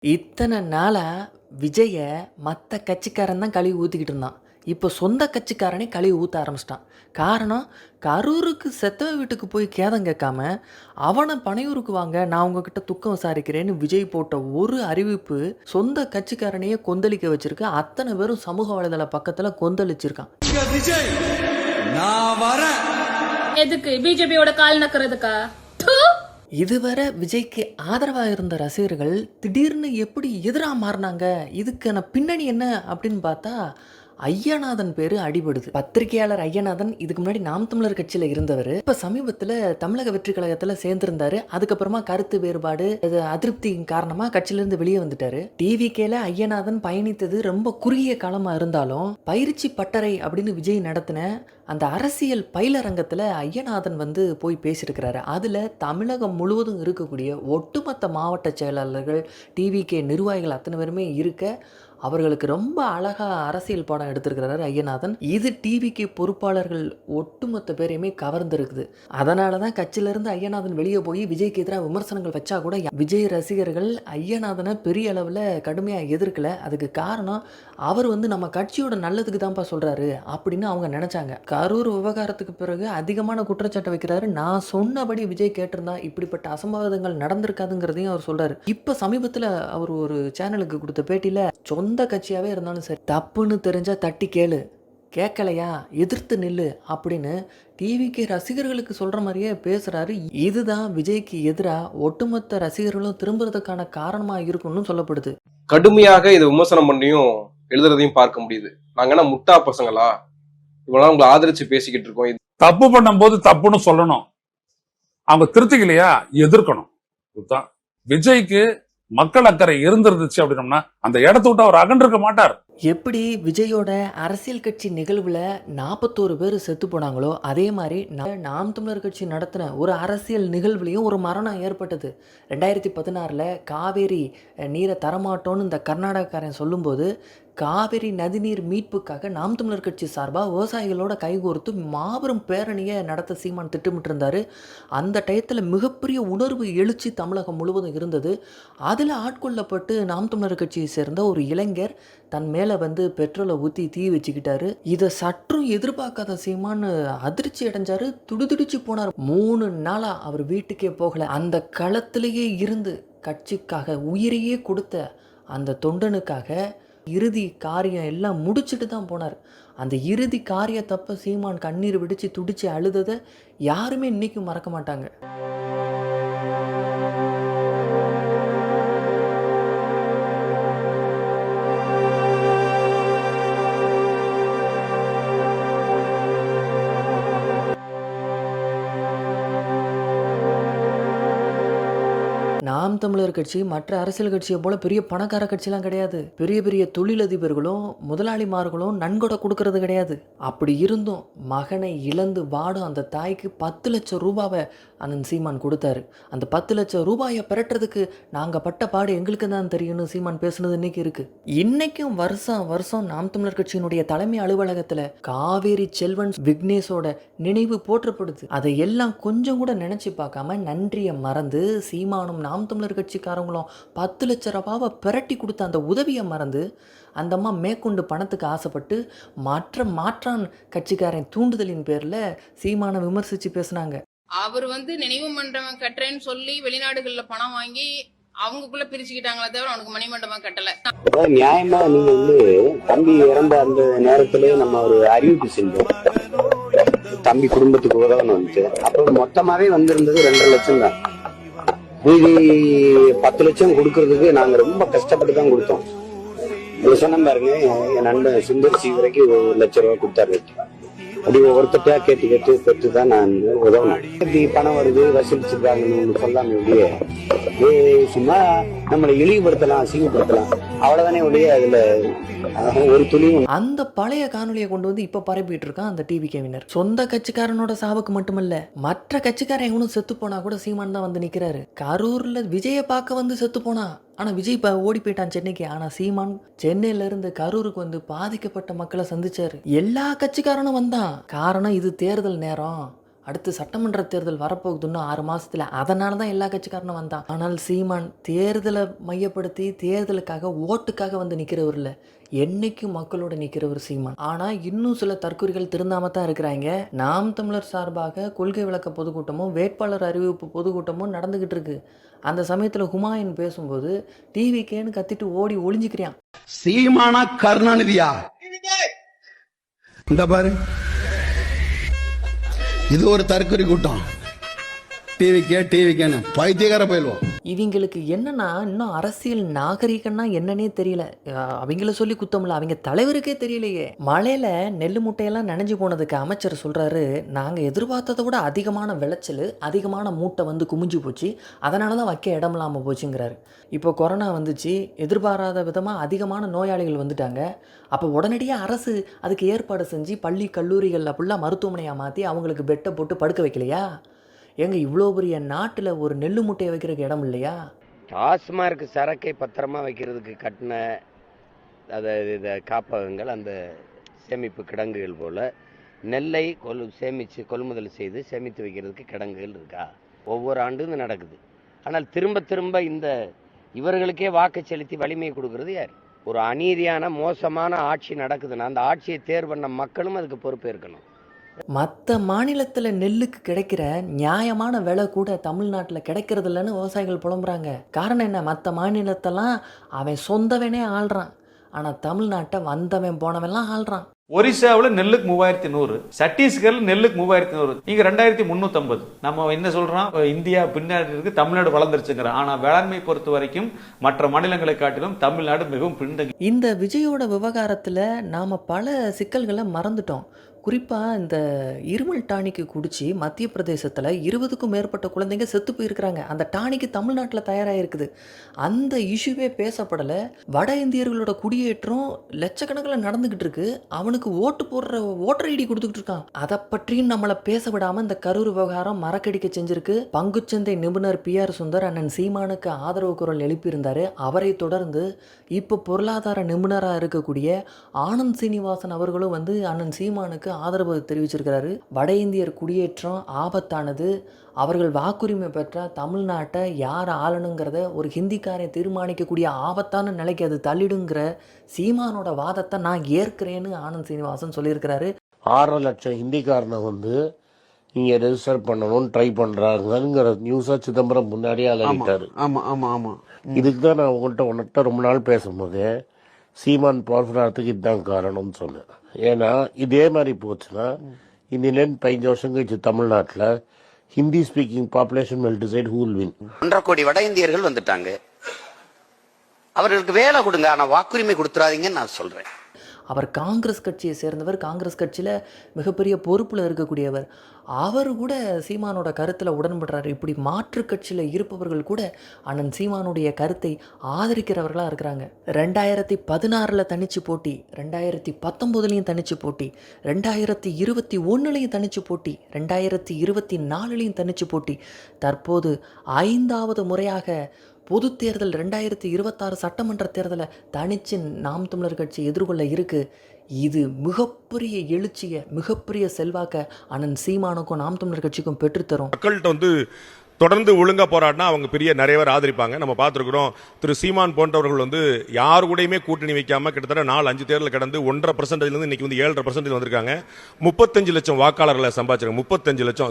இத்தனை நாளா விஜய மற்ற கட்சிக்காரன் தான் கழுவி ஊற்றிக்கிட்டு இருந்தான். இப்போ சொந்த கட்சிக்காரனே கழுவி ஊற்ற ஆரம்பிச்சிட்டான். காரணம், கரூருக்கு செத்தவன் வீட்டுக்கு போய் கேதம் கேட்காம அவனை பனையூருக்கு வாங்க, நான் உங்ககிட்ட துக்கம் விசாரிக்கிறேன்னு விஜய் போட்ட ஒரு அறிவிப்பு சொந்த கட்சிக்காரனையே கொந்தளிக்க வச்சிருக்கு. அத்தனை பேரும் சமூக வலைதள பக்கத்தில் கொந்தளிச்சிருக்கான். விஜய் நான் வரேன். எதுக்கு? பிஜேபியோட கால் நக்கிறதுக்கா? இதுவரை விஜய்க்கு ஆதரவாக இருந்த ரசிகர்கள் திடீர்னு எப்படி எதிராக மாறினாங்க, இதுக்கான பின்னணி என்ன அப்படின்னு பார்த்தா ஐயநாதன் பேர் அடிபடுது. பத்திரிகையாளர் ஐயநாதன் இதுக்கு முன்னாடி நாம் தமிழர் கட்சியில் இருந்தவர். இப்போ சமீபத்தில் தமிழக வெற்றி கழகத்தில் சேர்ந்திருந்தாரு. அதுக்கப்புறமா கருத்து வேறுபாடு அதிருப்தியின் காரணமாக கட்சியிலிருந்து வெளியே வந்துட்டாரு. டிவிகேல ஐயநாதன் பயணித்தது ரொம்ப குறுகிய காலமாக இருந்தாலும் பயிற்சி பட்டறை அப்படின்னு விஜய் நடத்தின அந்த அரசியல் பயிலரங்கத்தில் ஐயநாதன் போய் பேசியிருக்கிறாரு. அதில் தமிழகம் முழுவதும் இருக்கக்கூடிய ஒட்டுமொத்த மாவட்ட செயலாளர்கள், டிவிகே நிர்வாகிகள் அத்தனை பேருமே இருக்க அவர்களுக்கு ரொம்ப அழகாக அரசியல் பாடம் எடுத்திருக்கிறாரு ஐயநாதன். இது டிவிக்கு பொறுப்பாளர்கள் ஒட்டுமொத்த பேரையுமே கவர்ந்துருக்குது. அதனால தான் கட்சியிலிருந்து ஐயநாதன் வெளியே போய் விஜய்க்கு எதிராக விமர்சனங்கள் வச்சா கூட விஜய் ரசிகர்கள் ஐயநாதனை பெரிய அளவில் கடுமையாக எதிர்க்கல. அதுக்கு காரணம், அவர் நம்ம கட்சியோட நல்லதுக்கு தான்ப்பா சொல்கிறாரு அப்படின்னு அவங்க நினச்சாங்க. கரூர் விவகாரத்துக்கு பிறகு அதிகமான குற்றச்சாட்டை வைக்கிறாரு. நான் சொன்னபடி விஜய் கேட்டிருந்தா இப்படிப்பட்ட அசம்பாவிதங்கள் நடந்திருக்காதுங்கிறதையும் அவர் சொல்கிறாரு. இப்போ சமீபத்தில் அவர் ஒரு சேனலுக்கு கொடுத்த பேட்டியில் சொந்த கட்சியாகவே இருந்தாலும் சரி, தப்புன்னு தெரிஞ்சா தட்டி கேளு, கேட்கலையா எதிர்த்து நில்லு அப்படின்னு டிவிக்கு ரசிகர்களுக்கு சொல்கிற மாதிரியே பேசுகிறாரு. இதுதான் விஜய்க்கு எதிராக ஒட்டுமொத்த ரசிகர்களும் திரும்புறதுக்கான காரணமாக இருக்குன்னு சொல்லப்படுது. கடுமையாக இதை விமர்சனம் பண்ணியும் எழுதுறதையும் பார்க்க முடியுது. நாங்க என்ன முட்டா பசங்களா, இவ்வளவு உங்களை ஆதரிச்சு பேசிக்கிட்டு இருக்கோம். தப்பு பண்ணும் போது தப்புன்னு சொல்லணும், அவங்க திருத்திக்கலையா எதிர்க்கணும். இதுதான் விஜய்க்கு மக்கள் அக்கறை இருந்துருந்துச்சு அப்படின்னம்னா அந்த இடத்த விட்டு அவர் அகன்றிருக்க மாட்டார். எப்படி விஜயோட அரசியல் கட்சி நிகழ்வுல 41 பேர் செத்து போனாங்களோ, அதே மாதிரி நாம் தமிழர் கட்சி நடத்தின ஒரு அரசியல் நிகழ்வுலையும் ஒரு மரணம் ஏற்பட்டது. 2016 காவேரி நீரை தரமாட்டோன்னு இந்த கர்நாடகக்காரன் சொல்லும்போது காவிரி நதிநீர் மீட்புக்காக நாம் தமிழர் கட்சி சார்பாக விவசாயிகளோட கைகோர்த்து மாபெரும் பேரணியை நடத்த சீமான் திட்டமிட்டு இருந்தார். அந்த டயத்தில் மிகப்பெரிய உணர்வு எழுச்சி தமிழகம் முழுவதும் இருந்தது. அதில் ஆட்கொள்ளப்பட்டு நாம் தமிழர் கட்சியை சேர்ந்த ஒரு இளைஞர் தன் மேலே பெட்ரோலை ஊற்றி தீ வச்சுக்கிட்டாரு. இதை சற்றும் எதிர்பார்க்காத சீமான் அதிர்ச்சி அடைஞ்சாரு, துடிதுடிச்சு போனார். 3 நாளாக அவர் வீட்டுக்கே போகலை. அந்த களத்திலேயே இருந்து கட்சிக்காக உயிரையே கொடுத்த அந்த தொண்டனுக்காக இறுதி காரியம் எல்லாம் முடிச்சுட்டு தான் போனார். அந்த இறுதி காரியத்தப்ப சீமான் கண்ணீர் விடிச்சு துடிச்சு அழுததை யாருமே இன்னைக்கும் மறக்க மாட்டாங்க. நாம் தமிழர் கட்சி மற்ற அரசியல் கட்சியை போல பெரிய பணக்கார கட்சிலாம் கிடையாது. பெரிய பெரிய தொழிலதிபர்களும் முதலாளிமார்களும் நன்கொடை கொடுக்கறது கிடையாது. அப்படி இருந்தும் மகனை இழந்து வாடும் அந்த தாய்க்கு 10 லட்சம் ரூபாவை அண்ணன் சீமான் கொடுத்தாரு. அந்த 10 லட்சம் ரூபாயை பெறட்டுறதுக்கு நாங்கள் பட்ட பாடு எங்களுக்கு தான் தெரியும்னு சீமான் பேசுனது இன்னைக்கு இருக்கு. இன்னைக்கும் வருஷம் வருஷம் நாம் தமிழர் கட்சியினுடைய தலைமை அலுவலகத்தில் காவேரி செல்வன் விக்னேஷோட நினைவு போற்றப்படுது. அதை எல்லாம் கொஞ்சம் கூட நினைச்சு பார்க்காம நன்றியை மறந்து சீமானும் நாம் தமிழர் கட்சிக்காரங்களும் 10 லட்சம் ரூபாவை பிரட்டி கொடுத்த அந்த உதவியை மறந்து அந்த அம்மா மேற்கொண்டு பணத்துக்கு ஆசைப்பட்டு மாற்றான் கட்சிக்காரன் தூண்டுதலின் பேரில் சீமானை விமர்சித்து பேசினாங்க. அவர் நினைவு மண்டபம் கட்டுறேன்னு சொல்லி வெளிநாடுகள்ல பணம் வாங்கி அவங்களுக்குள்ள பிரிச்சுக்கிட்டாங்களே தவிர அவனுக்கு மணிமண்டபம் கட்டல. நியாயமா நீங்க தம்பி இறந்த அந்த நேரத்திலே நம்ம ஒரு அறிவிப்பு செஞ்சோம், தம்பி குடும்பத்துக்கு உதவணும். அப்ப மொத்தமாவே வந்திருந்தது 2.5 லட்சம் தான். மீதி 10 லட்சம் கொடுக்கறதுக்கு நாங்க ரொம்ப கஷ்டப்பட்டு தான் கொடுத்தோம். சொன்ன பாருங்க, என் நண்பன் சுந்தர் சி வரைக்கும் 1 லட்சம் ரூபாய் கொடுத்தாரு. அப்படி ஒவ்வொருத்தட்டா கேட்டு பெற்று தான் நான் உதவணும். இப்படி பணம் வருது வசூலிச்சிருக்காங்கன்னு சொல்லாம இப்படியே சும்மா நம்மளை இழிவுபடுத்தலாம், அசிங்கப்படுத்தலாம், அவ்வளவுதானே ஒழிய அதுல ஒரு துளியும். அந்த பழைய காணொலியை கொண்டு இப்ப பரப்பிட்டு இருக்கான் அந்த டிவி கேவினர். சொந்த கட்சிக்காரனோட சாவுக்கு மட்டுமல்ல, மற்ற கட்சிக்காரன் எவனும் செத்து போனா கூட சீமான் தான் நிக்கிறாரு. கரூர்ல விஜயை பார்க்க செத்து போனா, ஆனா விஜய் ஓடி போயிட்டான் சென்னைக்கு. ஆனா சீமான் சென்னையில இருந்து கரூருக்கு பாதிக்கப்பட்ட மக்களை சந்திச்சாரு. எல்லா கட்சிக்காரனும் வந்தான். காரணம், இது தேர்தல் நேரம், அடுத்து சட்டமன்ற தேர்தல் வரப்போகுதுன்னு 6 மாதத்தில், அதனால தான் எல்லா கட்சிக்காரனும் வந்தான். ஆனால் சீமான் தேர்தலை மையப்படுத்தி தேர்தலுக்காக ஓட்டுக்காக வந்து நிற்கிறவர் இல்லை, என்னைக்கும் மக்களோட நிற்கிறவர் சீமான். ஆனால் இன்னும் சில தற்கொலைகள் திருந்தாம தான் இருக்கிறாங்க. நாம் தமிழர் சார்பாக கொள்கை விளக்க பொதுக்கூட்டமும் வேட்பாளர் அறிவிப்பு பொதுக்கூட்டமும் நடந்துக்கிட்டு இருக்கு. அந்த சமயத்தில் ஹுமாயூன் பேசும்போது டிவிக்கேன்னு கத்திட்டு ஓடி ஒளிஞ்சிக்கிறான். சீமானா கருணாநிதியா? இந்த பாரு, இது ஒரு தற்கொலை கூட்டம். டிவிக்கேன்னு பைத்தியக்கார போயிடுவோம். இவங்களுக்கு என்னன்னா, இன்னும் அரசியல் நாகரிகம்னா என்னன்னே தெரியல. அவங்கள சொல்லி குத்தமில்ல, அவங்க தலைவருக்கே தெரியலையே. மழையில நெல் முட்டையெல்லாம் நனைஞ்சு போனதுக்கு அமைச்சர் சொல்றாரு, நாங்கள் எதிர்பார்த்ததை விட அதிகமான விளைச்சல், அதிகமான மூட்டை வந்து குமிஞ்சு போச்சு, அதனால தான் வைக்க இடம் இல்லாமல் போச்சுங்கிறாரு. இப்போ கொரோனா வந்துச்சு, எதிர்பாராத விதமாக அதிகமான நோயாளிகள் வந்துட்டாங்க. அப்போ உடனடியாக அரசு அதுக்கு ஏற்பாடு செஞ்சு பள்ளி கல்லூரிகளில் ஃபுல்லாக மருத்துவமனையாக மாற்றி அவங்களுக்கு பெட்டை போட்டு படுக்க வைக்கலையா? எங்க இவ்வளோ பெரிய நாட்டில் ஒரு நெல் முட்டையை வைக்கிறதுக்கு இடம் இல்லையா? டாஸ்மார்க் சரக்கை பத்திரமா வைக்கிறதுக்கு கட்டின இதை காப்பகங்கள், அந்த சேமிப்பு கிடங்குகள் போல நெல்லை சேமித்து கொள்முதல் செய்து சேமித்து வைக்கிறதுக்கு கிடங்குகள் இருக்கா? ஒவ்வொரு ஆண்டும் இது நடக்குது. ஆனால் திரும்ப திரும்ப இவர்களுக்கே வாக்கு செலுத்தி வலிமையை கொடுக்கறது யார்? ஒரு அநீதியான மோசமான ஆட்சி நடக்குதுன்னா அந்த ஆட்சியை தேர்வு பண்ண மக்களும் அதுக்கு பொறுப்பேற்கணும். மற்ற மாநிலத்தில் நெல்லுக்கு கிடைக்கிற நியாயமான விலை கூட தமிழ்நாட்டில் கிடைக்கிறது இல்லைன்னு விவசாயிகள் புலம்புறாங்க. காரணம் என்ன? மற்ற மாநிலத்தெல்லாம் அவன் சொந்தவனே ஆள்றான், ஆனால் தமிழ்நாட்டை வந்தவன் போனவன்லாம் ஆள்றான். ஒரிசாவில் நெல்லுக்கு 3100, சத்தீஸ்கர் நெல்லுக்கு 3100, நீங்க 2350. நம்ம என்ன சொல்றோம், இந்தியா பின்னாடி இருக்கு, தமிழ்நாடு வளர்ந்துருச்சுங்கிறோம். ஆனா வேளாண்மை பொறுத்த வரைக்கும் மற்ற மாநிலங்களை காட்டிலும் தமிழ்நாடு மிகவும் பின்தங்கி. இந்த விஜயோட விவகாரத்தில் நாம் பல சிக்கல்களை மறந்துட்டோம். குறிப்பாக இந்த இருமல் டானிக்கு குடிச்சு மத்திய பிரதேசத்தில் 20க்கும் மேற்பட்ட குழந்தைங்க செத்து போயிருக்கிறாங்க. அந்த டானிக்கு தமிழ்நாட்டில் தயாராக இருக்குது. அந்த இஷ்யூவே பேசப்படலை. வட இந்தியர்களோட குடியேற்றம் லட்சக்கணக்கில் நடந்துக்கிட்டு இருக்கு. அவனுக்கு ஓட்டு போடுற ஓட்டர் ஐடி கொடுத்துக்கிட்டு இருக்கான். அதை பற்றியும் நம்மளை பேச விடாமல் இந்த கரூர் விவகாரம் மறக்கடிக்க செஞ்சிருக்கு. பங்குச்சந்தை நிபுணர் PR சுந்தர் அண்ணன் சீமானுக்கு ஆதரவு குரல் எழுப்பியிருந்தார். அவரை தொடர்ந்து இப்போ பொருளாதார நிபுணராக இருக்கக்கூடிய ஆனந்த் சீனிவாசன் அவர்களும் வந்து அண்ணன் சீமானுக்கு ஆதரவு தெரிவிச்சிருக்கிறாரு. வட இந்தியர் குடியேற்றம் ஆபத்தானது, அவர்கள் வாக்குரிமை பெற்ற தமிழ்நாட்டை யார் ஆளணுங்கிறத ஒரு ஹிந்திக்காரன் தீர்மானிக்கக்கூடிய ஆபத்தான நிலைக்கு அது தள்ளிடுங்கிற சீமானோட வாதத்தை நான் ஏற்கிறேன்னு ஆனந்த் சீனிவாசன் சொல்லியிருக்கிறாரு. 6 லட்சம் ஹிந்திக்காரனை வந்து நீங்க ரெஜிஸ்டர் பண்ணணும்னு ட்ரை பண்றாங்கிற நியூஸா சிதம்பரம் முன்னாடியே அலறிட்டாரு. இதுக்கு தான் நான் உங்கள்கிட்ட ரொம்ப நாள் பேசும்போது சீமான் பவர்ஃபுல்லாகிறதுக்கு இதுதான் காரணம்னு சொன்னேன். ஏன்னா இதே மாதிரி போச்சுன்னா இன்னிலேருந்து 15 வருஷம் கழிச்சு தமிழ்நாட்டில் Hindi speaking population will decide who will win. 1.5 கோடி வட இந்தியர்கள் வந்துட்டாங்க. அவர்களுக்கு வேலை கொடுங்க, ஆனா வாக்குரிமை கொடுத்துறாதீங்கன்னு நான் சொல்றேன். அவர் காங்கிரஸ் கட்சியை சேர்ந்தவர், காங்கிரஸ் கட்சியில் மிகப்பெரிய பொறுப்பில் இருக்கக்கூடியவர். அவர் கூட சீமானோட கருத்தில் உடன்படுறாரு. இப்படி மாற்று கட்சியில் இருப்பவர்கள் கூட அண்ணன் சீமானுடைய கருத்தை ஆதரிக்கிறவர்களாக இருக்கிறாங்க. 2016 தனிச்சு போட்டி, 2019 தனிச்சு போட்டி, 2021 தனிச்சு போட்டி, 2024 தனிச்சு போட்டி, தற்போது 5வது முறையாக பொது தேர்தல் 2026 சட்டமன்ற தேர்தலை தனிச்சு நாம் தமிழர் கட்சி எதிர்கொள்ள இருக்கு. இது மிகப்பெரிய எழுச்சியை, மிகப்பெரிய செல்வாக்க அண்ணன் சீமானுக்கும் நாம் தமிழர் கட்சிக்கும் பெற்றுத்தரும். மக்கள்கிட்ட வந்து தொடர்ந்து ஒழுங்கா போராடினா அவங்க பெரிய நிறைய பேர் ஆதரிப்பாங்க. நம்ம பார்த்துருக்கிறோம், திரு சீமான் போன்றவர்கள் வந்து யாரு கூடயுமே கூட்டணி வைக்காம கிட்டத்தட்ட 4-5 தேர்தல் கடந்து 1.5% இன்னைக்கு வந்து 7.5% வந்திருக்காங்க. 35 லட்சம் வாக்காளர்களை சம்பாதிச்சிருக்காங்க. 35 லட்சம்.